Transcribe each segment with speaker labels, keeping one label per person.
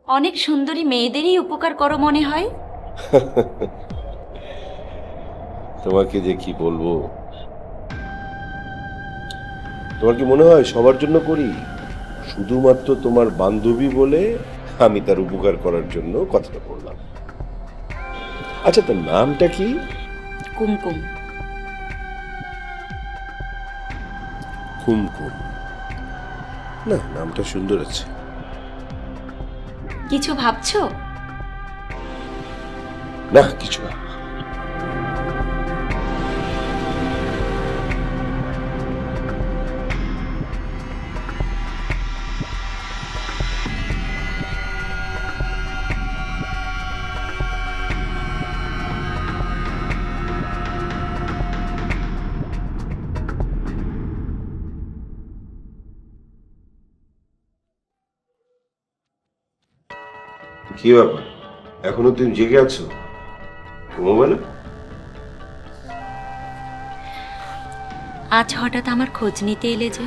Speaker 1: অনেক সুন্দরী মেয়েদেরই উপকার করো মনে হয়।
Speaker 2: তোমাকে যে কি বলবো, তোমার কি মনে হয় সবার জন্য করি? শুধুমাত্র তোমার বান্ধবী বলে আমি তার উপকার করার জন্য কথাটা বললাম। আচ্ছা, তার নামটা কি?
Speaker 1: কুমকুম।
Speaker 2: কুমকুম? না, নামটা সুন্দর আছে।
Speaker 1: কিছু ভাবছো?
Speaker 2: না, কিছু না। কি ব্যাপার, এখনো তুমি জেগে আছো? ঘুমাবে না?
Speaker 1: আজ হঠাৎ আমার খোঁজ নিতে এলে যে?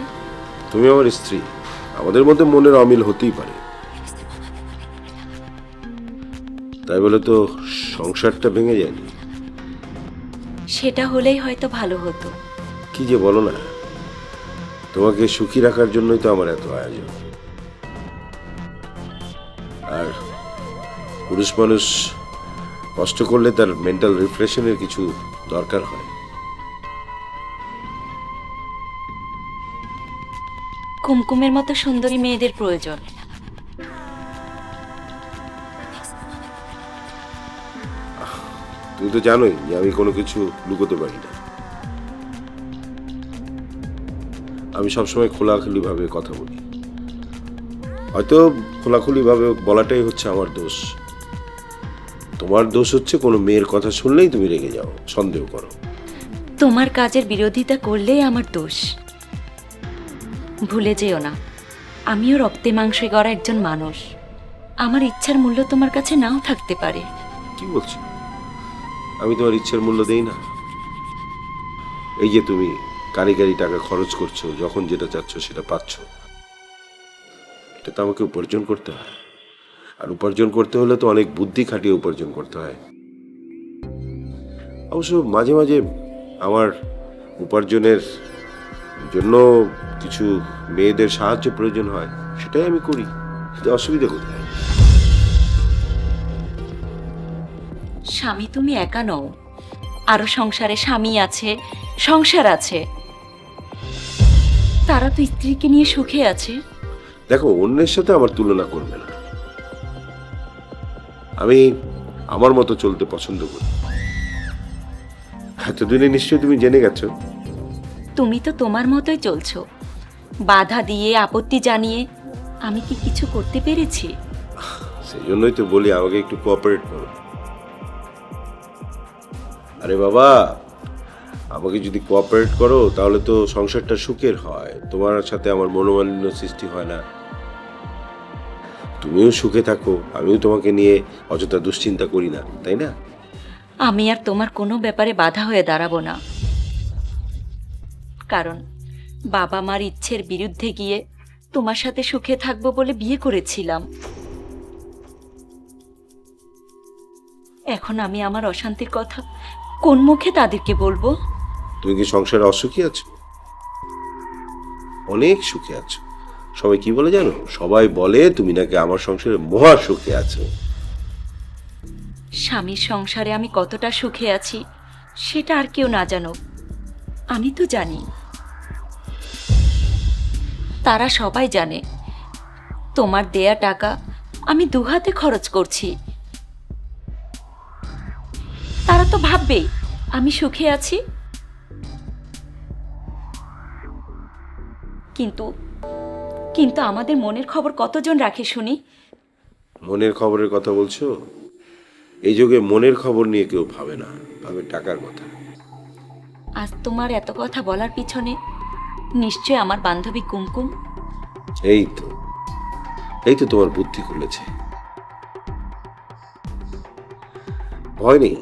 Speaker 2: তুমি আমার স্ত্রী, আমাদের মধ্যে মনের অমিল হতেই পারে, তাই বলে তো সংসারটা ভেঙে যায়নি।
Speaker 1: সেটা হলেই হয়তো ভালো হতো।
Speaker 2: কি যে বলো না, তোমাকে সুখী রাখার জন্যই তো আমার এত আয়োজন। আর পুরুষ মানুষ কষ্ট করলে তার মেন্টাল রিফ্রেশনের কিছু দরকার হয়।
Speaker 1: কুমকুমের মতো সুন্দরী মেয়েদের প্রয়োজন।
Speaker 2: তুমি তো জানোই যে আমি কোনো কিছু লুকোতে পারি না। আমি সবসময় খোলাখুলি ভাবে কথা বলি। হয়তো খোলাখুলি ভাবে বলাটাই হচ্ছে আমার দোষ। তোমার দোষ হচ্ছে কোনো মেয়ের কথা শুনলেই তুমি রেগে যাও, সন্দেহ করো।
Speaker 1: তোমার কাজের বিরোধিতা করলেই আমার দোষ। ভুলে যেও না, আমিও রক্তে মাংসে গড়া একজন মানুষ। আমার ইচ্ছার মূল্য তোমার কাছে নাও থাকতে পারে।
Speaker 2: কি বলছো? আমি তোমার ইচ্ছার মূল্য দেই না? এই যে তুমি কারি টাকা খরচ করছো, যখন যেটা চাচ্ছ সেটা পাচ্ছ, এটা তো আমাকে উপার্জন করতে হয়। আর উপার্জন করতে হলে তো অনেক বুদ্ধি খাটিয়ে উপার্জন করতে হয়। অবশ্য মাঝে মাঝে আমার উপার্জনের জন্য কিছু মেয়েদের সাহায্য প্রয়োজন হয়, সেটাই আমি করি। এতে অসুবিধা কোথায়?
Speaker 1: স্বামী তুমি একা নও, আরো সংসারে স্বামী আছে, সংসার আছে। তারা তো স্ত্রীকে নিয়ে সুখে আছে।
Speaker 2: দেখো, অন্যের সাথে আমার তুলনা করবে না। আমি আমার মতো চলতে পছন্দ করি। এতদিনে নিশ্চয়ই তুমি জেনে গেছো।
Speaker 1: তুমি তো তোমার মতোই চলছো, বাধা দিয়ে আপত্তি জানিয়ে। আমি কি কিছু করতে পেরেছি?
Speaker 2: সেই জন্যই তো বলি আমাকে একটু কোঅপারেট করো। আরে বাবা, আমাকে যদি কোঅপারেট করো তাহলে তো সংসারটা সুখের হয়, তোমার সাথে আমার মনোমালিন্য সৃষ্টি হয় না। তুমিও সুখে থাকো, আমিও তোমাকে নিয়ে অযথা দুশ্চিন্তা করি না, তাই না?
Speaker 1: আমি আর তোমার কোনো ব্যাপারে বাধা হয়ে দাঁড়াবো না। কারণ বাবা মার ইচ্ছের বিরুদ্ধে গিয়ে তোমার সাথে সুখে থাকবো বলে বিয়ে করেছিলাম। এখন আমি আমার অশান্তির কথা কোন মুখে তাদেরকে বলবো?
Speaker 2: তুমি কি সংসারে অসুখী আছো? অনেক সুখে আছো। সবাই কি বলে জানো? সবাই বলে তুমি নাকি আমার সংসারে মহা সুখে আছো।
Speaker 1: স্বামীর সংসারে আমি কতটা সুখে আছি সেটা আর কেউ না জানুক, আমি তো জানি। তারা সবাই জানে তোমার দেয়া টাকা আমি দুহাতে খরচ করছি। তারা তো ভাববেই আমি সুখে আছি। কিন্তু কিন্তু আমাদের মনের খবর কতজন রাখে শুনি?
Speaker 2: মনের খবরের কথা বলছো? এই যুগে মনের খবর নিয়ে কেউ ভাবে না, ভাবে টাকার কথা।
Speaker 1: আজ তোমার এত কথা বলার পিছনে নিশ্চয় আমার বান্ধবী কুমকুম।
Speaker 2: এই তো, এই তো তোমার বুদ্ধি খুলেছে। ভয় নেই,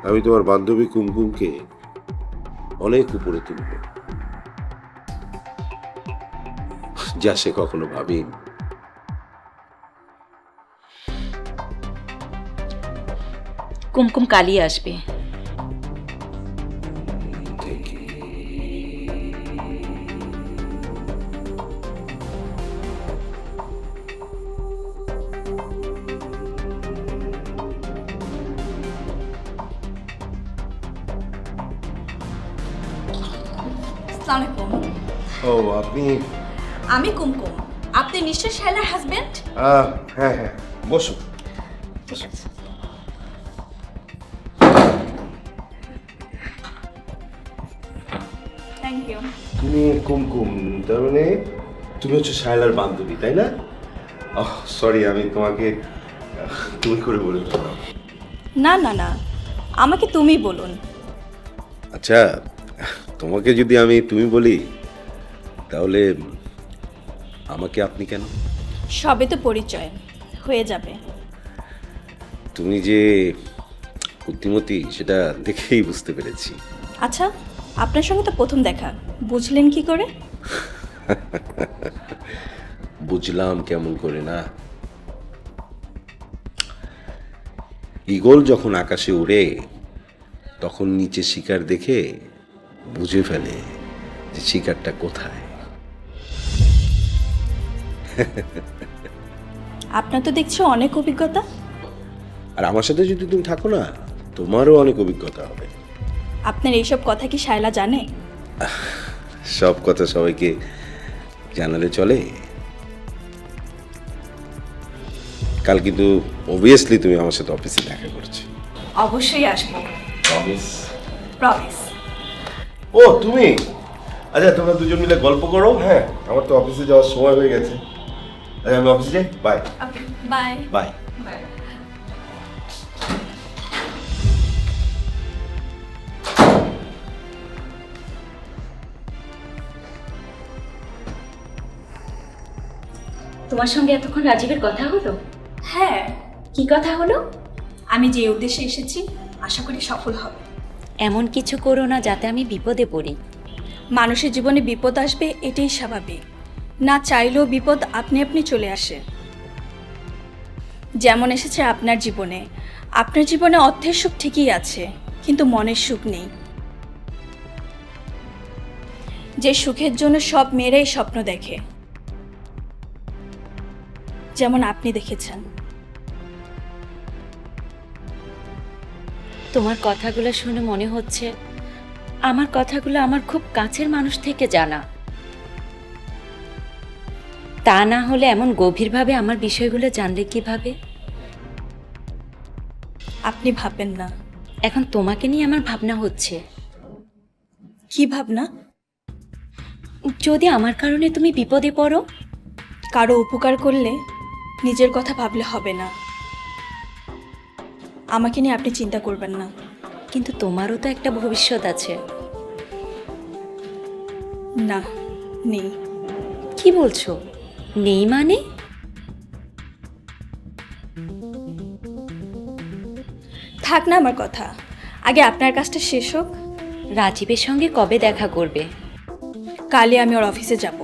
Speaker 2: আমি তোমার বান্ধবী কুমকুমকে অনেক উপরে তুলব, যা সে কখনো ভাবেনি।
Speaker 1: কুমকুম কালই আসবে।
Speaker 3: আসসালামু আলাইকুম।
Speaker 2: ও আপনি?
Speaker 3: আমি কুমকুম। আপনি নিশ্চয় শায়লার হাজবেন্ড?
Speaker 2: হ্যাঁ হ্যাঁ, বসুন।
Speaker 3: ঠিক আছে। Thank you.
Speaker 2: তুমি কুমকুম, তার মানে তুমি হচ্ছে শায়লার বান্ধবী, তাই না? সরি, আমি তোমাকে তুমি করে বলে ফেললাম।
Speaker 3: না না না, আমাকে তুমি বলুন।
Speaker 2: আচ্ছা, তোমাকে যদি আমি তুমি বলি তাহলে আমাকে আপনি কেন?
Speaker 3: সবে তো পরিচয় হয়ে যাবে।
Speaker 2: তুমি যে বুদ্ধিমতী সেটা দেখেই বুঝতে পেরেছি।
Speaker 3: আচ্ছা, আপনার সঙ্গে তো প্রথম দেখা, বুঝলেন কি করে?
Speaker 2: বুঝলাম কেমন করে না। ঈগল যখন আকাশে উড়ে তখন নিচে শিকার দেখে বুঝে ফেলে যে শিকারটা কোথায়।
Speaker 3: আপনার তো দেখছি অনেক অভিজ্ঞতা।
Speaker 2: আর আমার সাথে যদি তুমি থাকো না, তোমারও অনেক অভিজ্ঞতা হবে।
Speaker 3: আপনার এইসব কথা কি শায়লা জানে?
Speaker 2: সব কথা সবাইকে জানালে চলে? কাল কিন্তু অবভিয়াসলি তুমি আমার সাথে অফিসে দেখা করছো।
Speaker 3: অবশ্যই আসবো,
Speaker 2: প্রমিস?
Speaker 3: প্রমিস।
Speaker 2: ও তুমি, আচ্ছা তোমরা দুজন মিলে গল্প করো। হ্যাঁ, আমার তো অফিসে যাওয়ার সময় হয়ে গেছে। আচ্ছা আমি অফিসে যাই, bye.
Speaker 3: Okay, bye.
Speaker 2: Bye.
Speaker 3: Bye.
Speaker 1: তোমার সঙ্গে এতক্ষণ রাজীবের কথা হলো?
Speaker 3: হ্যাঁ,
Speaker 1: কি কথা হলো?
Speaker 3: আমি যে উদ্দেশ্যে এসেছি আশা করি সফল হবে।
Speaker 1: এমন কিছু করো না যাতে আমি বিপদে পড়ি।
Speaker 3: মানুষের জীবনে বিপদ আসবে, এটাই স্বাভাবিক। না চাইলেও বিপদ আপনি আপনি চলে আসে। যেমন এসেছে আপনার জীবনে। আপনার জীবনে অর্থের সুখ ঠিকই আছে, কিন্তু মনের সুখ নেই। যে সুখের জন্য সব মেয়েরাই স্বপ্ন দেখে, যেমন আপনি দেখেছেন।
Speaker 1: তোমার কথাগুলো শুনে মনে হচ্ছে আমার কথাগুলো আমার খুব কাছের মানুষ থেকে জানা। তা না হলে এমন গভীরভাবে আমার বিষয়গুলো জানলে কিভাবে?
Speaker 3: আপনি ভাববেন না।
Speaker 1: এখন তোমাকে নিয়ে আমার ভাবনা হচ্ছে।
Speaker 3: কি ভাবনা?
Speaker 1: যদি আমার কারণে তুমি বিপদে পড়ো?
Speaker 3: কারো উপকার করলে নিজের কথা ভাবলে হবে না। আমাকে নিয়ে আপনি চিন্তা করবেন না।
Speaker 1: কিন্তু তোমারও তো একটা ভবিষ্যৎ আছে।
Speaker 3: না, নেই।
Speaker 1: কি বলছো? নেই মানে?
Speaker 3: থাক না আমার কথা, আগে আপনার কাজটা শেষ হোক।
Speaker 1: রাজীবের সঙ্গে কবে দেখা করবে?
Speaker 3: কালই আমি ওর অফিসে যাব।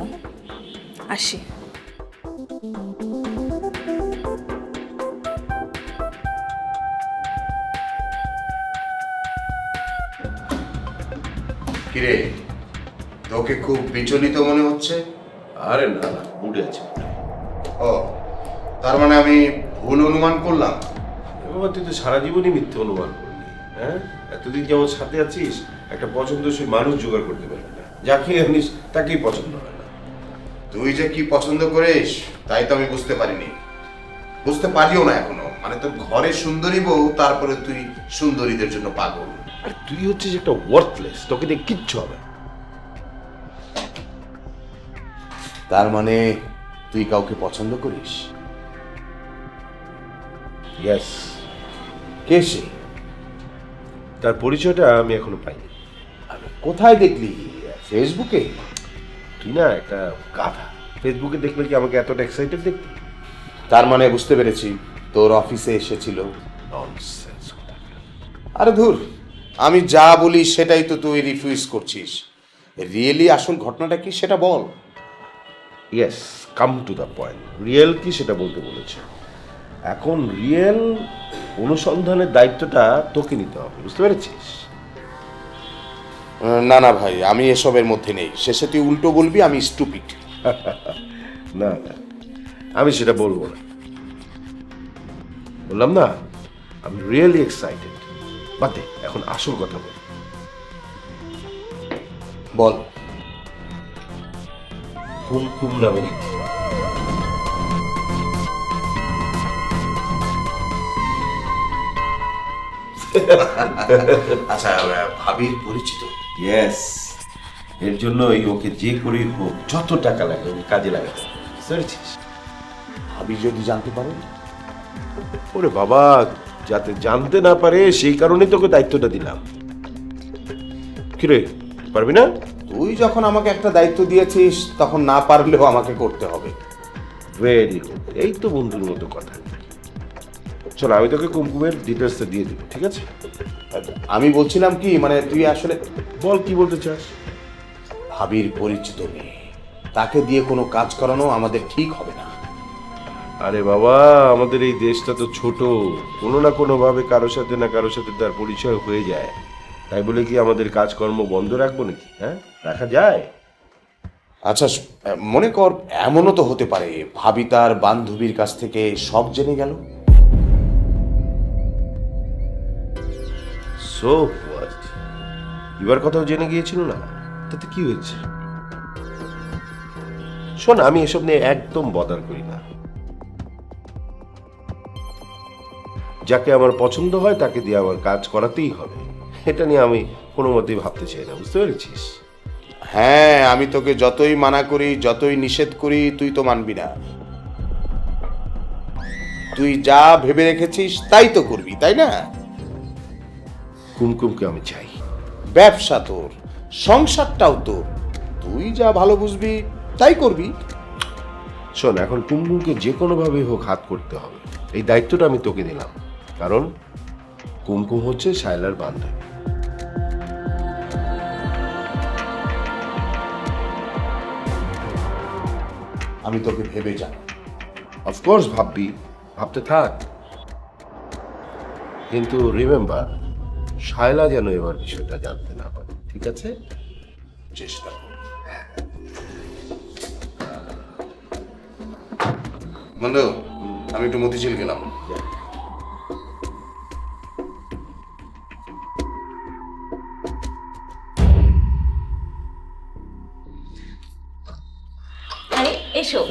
Speaker 3: আসি।
Speaker 4: কিরে, তোকে খুব বিচলিত মনে হচ্ছে।
Speaker 2: আরে না না, মুডে আছে।
Speaker 4: ও, তার মানে আমি ভুল অনুমান করলাম।
Speaker 2: বাবা তুই তো সারা জীবনই মিথ্যে অনুমান করলি। হ্যাঁ, এতদিন যেমন সাথে আছিস একটা পছন্দসই মানুষ জোগাড় করতে পারবি না। যাকে আনিস তাকেই পছন্দ হয় না।
Speaker 4: তুই যে কি পছন্দ করিস তাই তো আমি বুঝতে পারিনি, বুঝতে পারিও না এখনো। মানে তোর ঘরে সুন্দরী বউ, তারপরে তুই সুন্দরীদের জন্য পাগল।
Speaker 2: আর তুই হচ্ছিস একটা ওয়ার্থলেস, তোকে দিয়ে কিচ্ছু হবে না।
Speaker 4: তার মানে তুই কাউকে পছন্দ করিস?
Speaker 2: ইয়েস।
Speaker 4: কে সে?
Speaker 2: তার পরিচয়টা আমি এখনো পাইনি।
Speaker 4: কোথায় দেখলি? ফেসবুকে?
Speaker 2: তুই না একটা গাধা। ফেসবুকে দেখলে কি আমাকে এতটা এক্সাইটেড দেখতে?
Speaker 4: তার মানে বুঝতে পেরেছি তোর অফিসে এসেছিল।
Speaker 2: ননসেন্স।
Speaker 4: আরে ধুর, আমি যা বলি সেটাই তো তুই রিফিউজ করছিস। রিয়েলি আসল ঘটনাটা কি সেটা বল।
Speaker 2: Yes, come to the point. Real কি সেটা বলতে বলেছে। এখন রিয়েল অনুসন্ধানের দায়িত্বটা তোকে নিতে হবে, বুঝতে পেরেছিস?
Speaker 4: না না ভাই, আমি এসবের মধ্যে নেই। শেষে তুই উল্টো বলবি আমি স্টুপিড।
Speaker 2: না না, আমি সেটা বলবো না। বললাম না, আমি রিয়েলি এক্সাইটেড। বাদে, এখন আসল কথা বল।
Speaker 4: বল।
Speaker 2: কুমকুম নামে
Speaker 4: আচ্ছা, ভাবির পরিচিত?
Speaker 2: ইয়েস, এর জন্য ওকে যে করেই হোক যত টাকা লাগে ওকে কাজে লাগাতে হবে, বুঝতে পেরেছিস?
Speaker 4: ভাবি যদি জানতে পারে?
Speaker 2: ওরে বাবা, যাতে জানতে না পারে সেই কারণেই তোকে দায়িত্বটা দিলাম। কিরে, পারবি না?
Speaker 4: তুই যখন আমাকে একটা দায়িত্ব দিয়েছিস তখন না পারলেও আমাকে করতে হবে।
Speaker 2: ভেরি গুড, এই তো বন্ধুর মতো কথা। চল, আমি তোকে কুমকুমের ডিটেলসটা দিয়ে দিব, ঠিক আছে?
Speaker 4: আমি বলছিলাম কি, মানে তুই আসলে
Speaker 2: বল, কি বলতে চাস?
Speaker 4: ভাবির পরিচিত মেয়ে, তাকে দিয়ে কোনো কাজ করানো আমাদের ঠিক হবে না।
Speaker 2: আরে বাবা, আমাদের এই দেশটা তো ছোট, কোনো না কোনো ভাবে কারোর সাথে না কারোর সাথে তার পরিচয় হয়ে যায়। তাই বলে কি আমাদের কাজকর্ম বন্ধ রাখবো নাকি? হ্যাঁ, রাখা যায়?
Speaker 4: আচ্ছা, মনে কর এমনও তো হতে পারে ভাবি তার বান্ধবীর কাছ থেকে সব জেনে গেল।
Speaker 2: সো হোয়াট, এবার কথাও জেনে গিয়েছিল না, তাতে কি হয়েছে? শোন, আমি এসব নিয়ে একদম বদার করি না। যাকে আমার পছন্দ হয় তাকে দিয়ে আমার কাজ করাতেই হবে, এটা নিয়ে আমি কোনো মতেই ভাবতে চাই না, বুঝতে পেরেছিস?
Speaker 4: হ্যাঁ, আমি তোকে যতই মানা করি, যতই নিষেধ করি, তুই তো মানবি না। তুই যা ভেবে রেখেছিস তাই তো করবি, তাই না?
Speaker 2: কুমকুমকে আমি চাই।
Speaker 4: ব্যবসা তোর, সংসারটাও তোর, তুই যা ভালো বুঝবি তাই করবি।
Speaker 2: শোন, এখন কুমকুমকে যে কোনোভাবে হোক হাত করতে হবে, এই দায়িত্বটা আমি তোকে দিলাম। কারণ কুমকুম হচ্ছে শায়লার বান্ধবী।
Speaker 4: আমি তোকে ভেবে জানি।
Speaker 2: অফকোর্স ভাববি, ভাবতে থাক, কিন্তু রিমেম্বার, শায়লা যেন এবার বিষয়টা জানতে না পারে, ঠিক আছে?
Speaker 4: চেষ্টা কর। বন্ধু, আমি একটু মতিঝিল গেলাম।
Speaker 1: আরে এসো,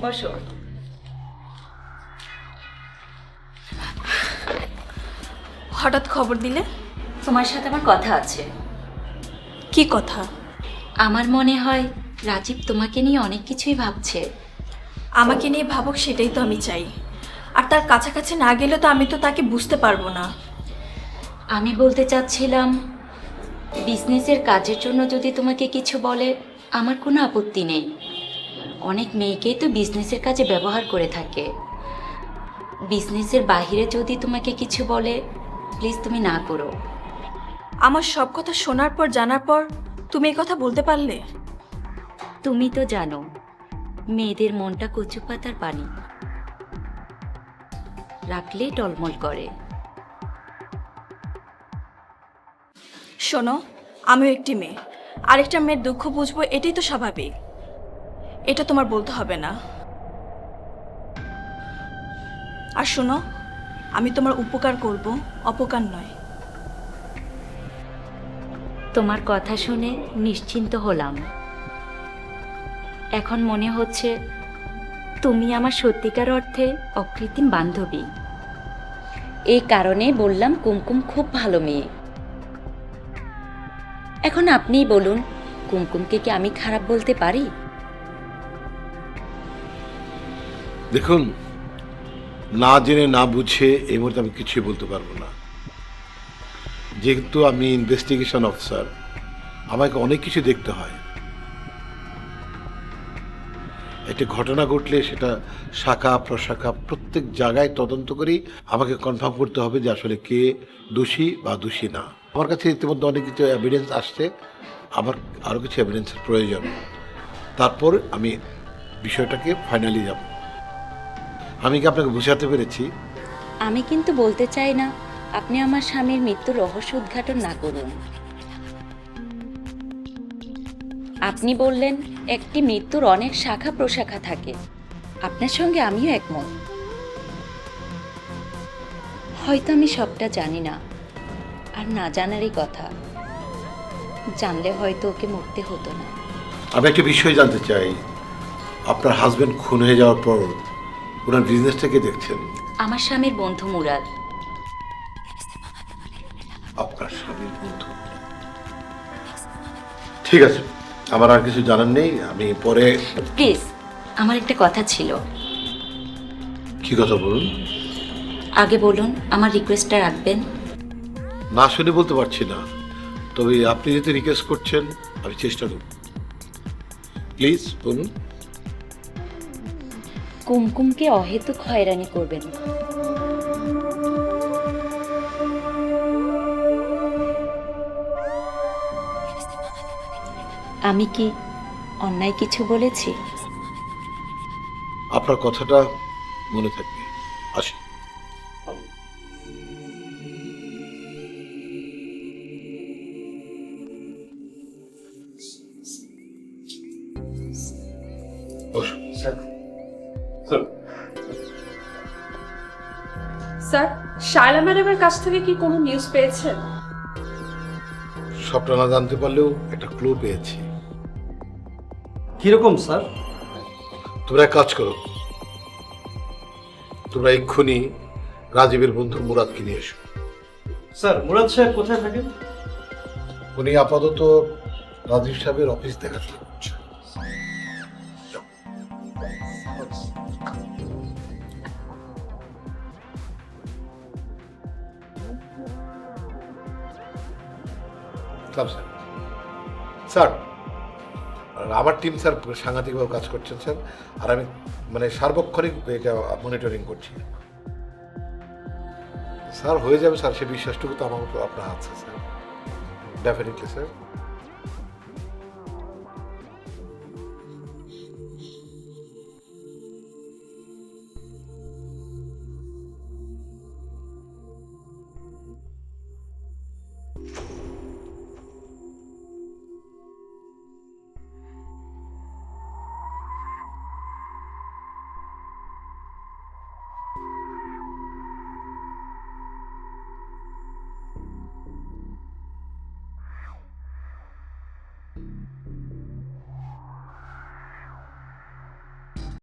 Speaker 1: বসো।
Speaker 3: হঠাৎ খবর দিলে?
Speaker 1: তোমার সাথে আমার কথা আছে।
Speaker 3: কি কথা?
Speaker 1: আমার মনে হয় রাজীব তোমাকে নিয়ে অনেক কিছুই ভাবছে।
Speaker 3: আমাকে নিয়ে ভাবুক, সেটাই তো আমি চাই। আর তার কাছাকাছি না গেলে তো আমি তো তাকে বুঝতে পারবো না।
Speaker 1: আমি বলতে চাচ্ছিলাম, বিজনেসের কাজের জন্য যদি তোমাকে কিছু বলে আমার কোনো আপত্তি নেই। অনেক মেয়েকেই তো বিজনেসের কাজে ব্যবহার করে থাকে। বিজনেসের বাইরে যদি তোমাকে কিছু বলে, প্লিজ তুমি না করো।
Speaker 3: আমার সব কথা শোনার পর, জানার পর তুমি এই কথা বলতে পারলে?
Speaker 1: তুমি তো জানো মেয়েদের মনটা কচু পাতার পানি, রাখলেই টলমল করে।
Speaker 3: শোনো, আমিও একটি মেয়ে, আরেকটা মেয়ের দুঃখ বুঝবো, এটাই তো স্বাভাবিক। এটা তোমার বলতে হবে না। আর শোনো, আমি তোমার উপকার করব, অপকার নয়।
Speaker 1: তোমার কথা শুনে নিশ্চিন্ত হলাম। এখন মনে হচ্ছে তুমি আমার সত্যিকার অর্থে অকৃত্রিম বান্ধবী। এই কারণে বললাম কুমকুম খুব ভালো মেয়ে। এখন আপনিই বলুন, কুমকুমকে কি আমি খারাপ বলতে পারি?
Speaker 5: দেখুন, না জেনে না বুঝে এই মুহূর্তে আমি কিছুই বলতে পারবো না। যেহেতু আমি ইনভেস্টিগেশন অফিসার, আমাকে অনেক কিছু দেখতে হয়। একটা ঘটনা ঘটলে সেটা শাখা প্রশাখা প্রত্যেক জায়গায় তদন্ত করেই আমাকে কনফার্ম করতে হবে যে আসলে কে দোষী বা দোষী না। আমার কাছে ইতিমধ্যে অনেক কিছু এভিডেন্স আসছে, আমার আরও কিছু এভিডেন্সের প্রয়োজন। তারপর আমি বিষয়টাকে ফাইনালি যাব। আমি কি আপনাকে বোঝাতে পেরেছি?
Speaker 1: আমি কিন্তু বলতে চাই না আপনি আমার স্বামীর মৃত্যুর রহস্য উদ্ঘাটন না করুন। আপনি বললেন একটি মৃত্যুর অনেক শাখা প্রশাখা থাকে, আপনার সঙ্গে আমিও একমত। হয়তো আমি সবটা জানি না, আর না জানারই কথা। জানলে হয়তো ওকে মরতে হতো না।
Speaker 5: আমি একটা বিষয় জানতে চাই, আপনার হাজবেন্ড খুন হয়ে যাওয়ার পর ওনার বিজনেসটাকে দেখছেন?
Speaker 1: আমার স্বামীর বন্ধু মুরাদ।
Speaker 5: আপনার স্বামীর বন্ধু? ঠিক আছে, আমার আর কিছু জানার নেই, আমি পরে।
Speaker 1: প্লিজ, আমার একটা কথা ছিল।
Speaker 5: কি কথা বলুন?
Speaker 1: আগে বলুন, আমার রিকোয়েস্টটা রাখবেন?
Speaker 5: না শুনে বলতে পারছি না, তবে আপনি যদি রিকোয়েস্ট করছেন আমি চেষ্টা করব। প্লিজ বলুন।
Speaker 1: কুমকুমকে অহেতুক হয়রানি করবেন না। আমি কি অন্যায় কিছু বলেছি?
Speaker 5: আপনার কথাটা মনে থাকবে। আসি। বসুন।
Speaker 6: স্যার, শায়লা ম্যাডামের কাছ থেকে কি কোনো নিউজ পেয়েছেন?
Speaker 5: সবটা না জানতে পারলেও একটা ক্লু পেয়েছি।
Speaker 7: কিরকম স্যার?
Speaker 5: তোমরা এক কাজ করো, তোমরা এক্ষুনি রাজীবের বন্ধু মুরাদকে নিয়ে এসো।
Speaker 7: স্যার, মুরাদ সাহেব কোথায় থাকেন?
Speaker 5: উনি আপাতত রাজীব সাহেবের অফিস দেখাশোনা করছে। স্যার, স্যার আমার টিম স্যার সাংঘাতিকভাবে কাজ করছেন স্যার, আর আমি মানে সার্বক্ষণিক এটা মনিটরিং করছি। স্যার হয়ে যাবে স্যার, সে বিশ্বাসটুকু তো আমার উপর আপনার আছে স্যার, ডেফিনেটলি স্যার।